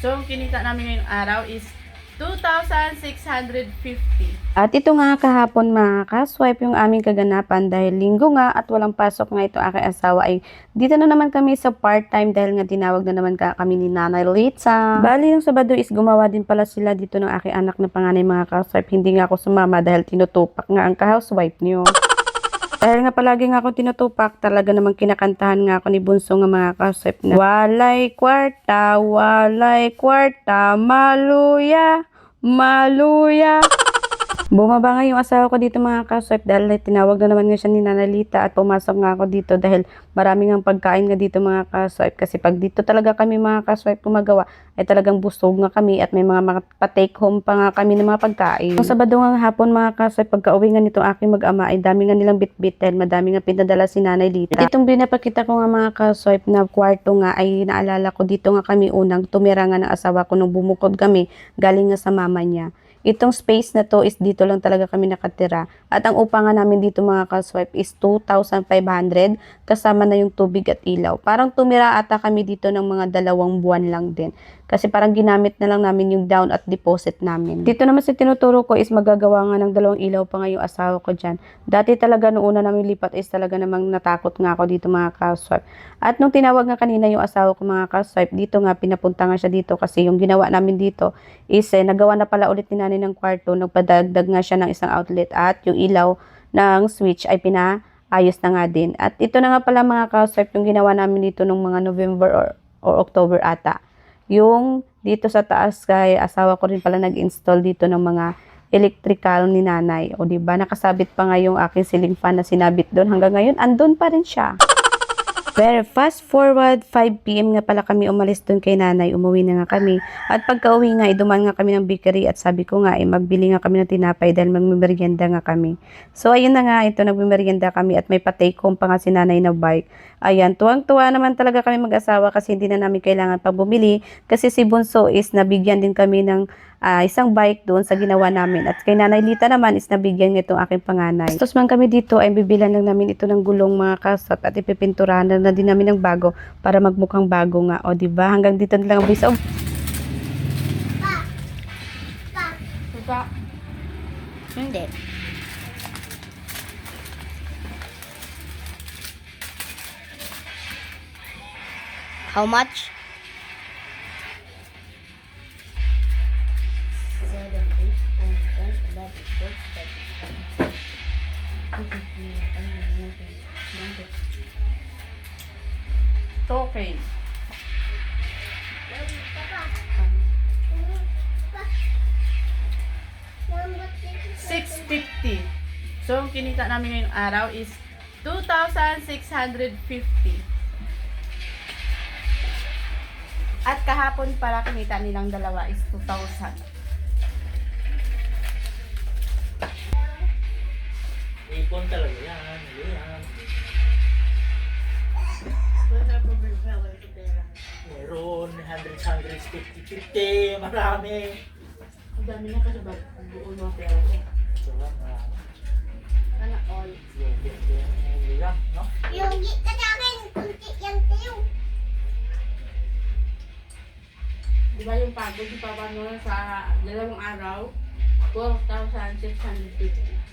So, ang kinita namin ngayong araw is 2,650. At ito nga kahapon mga ka-swipe yung aming kaganapan dahil linggo nga at walang pasok nga ito aking asawa ay dito na naman kami sa part-time dahil nga tinawag na naman kami ni Nanay Litsa. Bali yung Sabado is gumawa din pala sila dito ng aking anak na panganay mga ka-swipe. Hindi nga ako sumama dahil tinutupak nga ang ka-housewife niyo. Dahil nga palagi nga ako tinutupak, talaga namang kinakantahan nga ako ni Bunso nga mga ka-swipe na walay kwarta, maluya, maluya. Bumaba nga yung asawa ko dito mga ka-swipe dahil tinawag na naman nga siya ni Nanalita at pumasok nga ako dito dahil marami nga pagkain nga dito mga ka-swipe kasi pag dito talaga kami mga ka-swipe gumagawa ay talagang busog nga kami at may mga pa-take home pa nga kami ng mga pagkain. Yung Sabado nga hapon mga ka-swipe pagka-uwi nga nitong aking mag-ama ay dami nga nilang bit-bit dahil madami nga pinadala si Nanay Lita. At itong binapakita ko nga mga ka-swipe na kwarto nga ay naalala ko dito nga kami unang tumira nga ng asawa ko nung bumukod kami galing nga sa mama niya. Itong space na to is dito lang talaga kami nakatira. At ang upa nga namin dito mga ka-swipe is 2,500 kasama na yung tubig at ilaw. Parang tumira ata kami dito ng mga 2 buwan lang din. Kasi parang ginamit na lang namin yung down at deposit namin. Dito naman sa tinuturo ko is magagawa nga ng 2 ilaw pa nga yung asawa ko dyan. Dati talaga noong una namin lipat is talaga namang natakot nga ako dito mga ka-swipe. At nung tinawag nga kanina yung asawa ko mga ka-swipe, dito nga pinapunta nga siya dito kasi yung ginawa namin dito is nagawa na pala ulit ni nanay ng kwarto, nagpadagdag nga siya ng isang outlet at yung ilaw ng switch ay pinaayos na nga din. At ito na nga pala mga ka-swipe yung ginawa namin dito nung mga November or October ata. Yung dito sa taas kay asawa ko rin pala nag-install dito ng mga electrical ni nanay. O diba, nakasabit pa nga yung aking ceiling fan na sinabit doon. Hanggang ngayon, andun pa rin siya. Pero fast forward, 5 PM nga pala kami umalis doon kay nanay. Umuwi na nga kami. At pagka-uwi nga, dumaan nga kami ng bakery at sabi ko nga, magbili nga kami ng tinapay dahil magmimerienda nga kami. So, ayun na nga, ito nagmimerienda kami at may pa-take home pa nga si nanay na bike. Ayan, tuwang-tuwa naman talaga kami mag-asawa kasi hindi na namin kailangan pa bumili. Kasi si Bunso is nabigyan din kami ng isang bike doon sa ginawa namin. At kay Nanay Lita naman is nabigyan itong aking panganay. Tapos man kami dito ay bibilan lang namin ito ng gulong mga kasap at ipipinturahan na din namin ng bago para magmukhang bago nga. O diba? Hanggang dito na lang ang video. Diba? Hindi. How much? 2K. $650. So, ang kinita namin ngayong araw is 2,650. At kahapon para kinita nilang dalawa is 2,000. Ipon talaga yan. Yan. Meron 100, 50, marami. Ang dami na kasi buo mga pera mo. Ito lang, marami. Sana all. Yung lang, no? Yung gita namin, kunti yan tayo. Di ba yung pagod, di pa ba no, sa 2 araw? 4,650.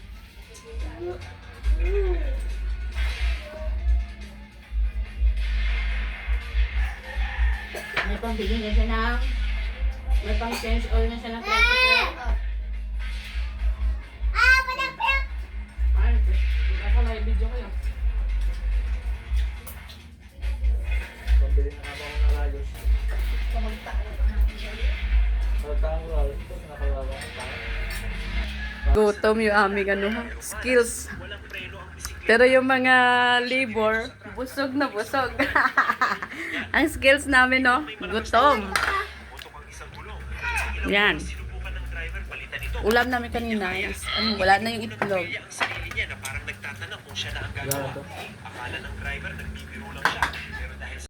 May pambili na siya ng may pang change oil na siya ng 20. Panakpak! Ay, baka may video kayo. Pambili na naman ako ng rayos. Pagtang rayos ito, nakalawa ko tayo. Gutom yung aming skills. Pero yung mga labor, busog na busog. Ang skills namin, no? Gutom. Yan. Ulam namin kanina is, wala na yung itlog. Wala to.